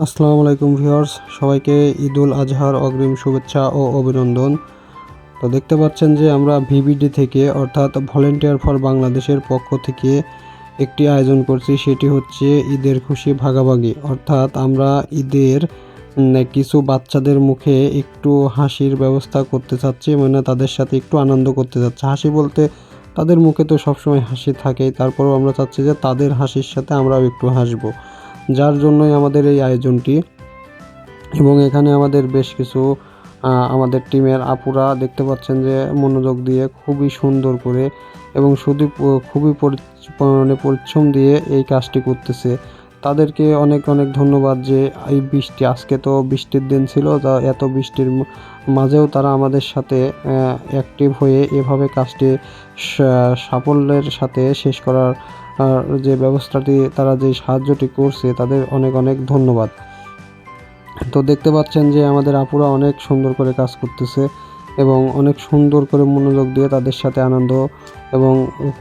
আসসালামু আলাইকুম ভিউয়ার্স, সবাইকে ঈদুল আজহার অগ্রিম শুভেচ্ছা ও অভিনন্দন। তো দেখতে পাচ্ছেন যে আমরা ভিবিডি থেকে অর্থাৎ ভলেন্টিয়ার ফর বাংলাদেশের পক্ষ থেকে একটি আয়োজন করছি, সেটি হচ্ছে ঈদের খুশি ভাগাভাগি। অর্থাৎ আমরা ঈদের কিছু বাচ্চাদের মুখে একটু হাসির ব্যবস্থা করতে চাচ্ছি, মানে তাদের সাথে একটু আনন্দ করতে চাচ্ছি। হাসি বলতে তাদের মুখে তো সবসময় হাসি থাকেই, তারপরেও আমরা চাচ্ছি যে তাদের হাসির সাথে আমরাও একটু হাসবো, যার জন্যই আমাদের এই আয়োজনটি। এবং এখানে আমাদের বেশ কিছু আমাদের টিমের আপুরা দেখতে পাচ্ছেন যে মনোযোগ দিয়ে খুবই সুন্দর করে এবং শুধু খুবই পরিশ্রম দিয়ে এই কাজটি করতেছে। তাদেরকে অনেক অনেক ধন্যবাদ যে এই বৃষ্টি, আজকে তো বৃষ্টির দিন ছিল, তা এত বৃষ্টির মাঝেও তারা আমাদের সাথে অ্যাক্টিভ হয়ে এভাবে কাজটি সাফল্যের সাথে শেষ করার যে ব্যবস্থাটি, তারা যে সাহায্যটি করছে, তাদের অনেক অনেক ধন্যবাদ। তো দেখতে পাচ্ছেন যে আমাদের আপুরা অনেক সুন্দর করে কাজ করতেছে এবং অনেক সুন্দর করে মনোযোগ দিয়ে তাদের সাথে আনন্দ এবং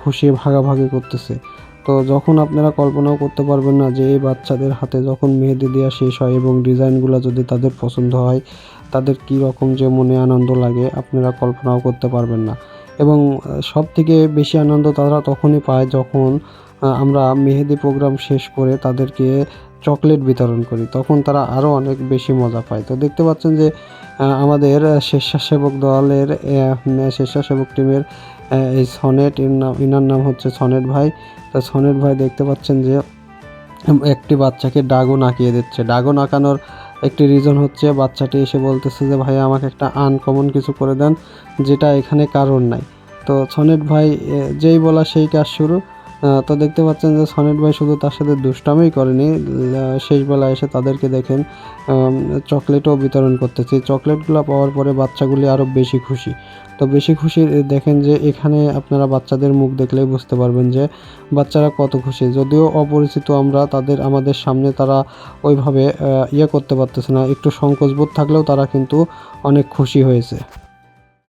খুশি ভাগাভাগি করতেছে। তো যখন আপনারা কল্পনাও করতে পারবেন না যে এই বাচ্চাদের হাতে যখন মেহেদি দেওয়া শেষ হয় এবং ডিজাইনগুলো যদি তাদের পছন্দ হয়, তাদের কী রকম যে মনে আনন্দ লাগে আপনারা কল্পনাও করতে পারবেন না। এবং সবথেকে বেশি আনন্দ তারা তখনই পায় যখন আমরা মেহেদি প্রোগ্রাম শেষ করে তাদেরকে চকলেট বিতরণ করি, তখন তারা আরও অনেক বেশি মজা পায়। তো দেখতে পাচ্ছেন যে আমাদের স্বেচ্ছাসেবক দলের স্বেচ্ছাসেবক টিমের এই সনেট, ইনার নাম হচ্ছে সনেট ভাই। তো সনেট ভাই দেখতে পাচ্ছেন যে একটি বাচ্চাকে ডাগন আঁকিয়ে দিচ্ছে। ডাগন আঁকানোর একটি রিজন হচ্ছে বাচ্চাটি এসে বলতেছে যে ভাই আমাকে একটা আনকমন কিছু করে দেন, যেটা এখানে কারণ নাই। তো সনেট ভাই যেই বলা সেই কাজ শুরু। তো দেখতে পাচ্ছেন যে সনেট ভাই শুধু তার সাথে দুষ্টামিই করেনি, শেষবেলায় এসে তাদেরকে দেখেন চকলেটও বিতরণ করতেছে। চকলেটগুলো পাওয়ার পরে বাচ্চাগুলি আরও বেশি খুশি। তো বেশি খুশি দেখেন যে এখানে আপনারা বাচ্চাদের মুখ দেখলেই বুঝতে পারবেন যে বাচ্চারা কত খুশি। যদিও অপরিচিত আমরা, আমাদের সামনে তারা ওইভাবে করতে পারতেছে না, একটু সংকোচবোধ থাকলেও তারা কিন্তু অনেক খুশি হয়েছে।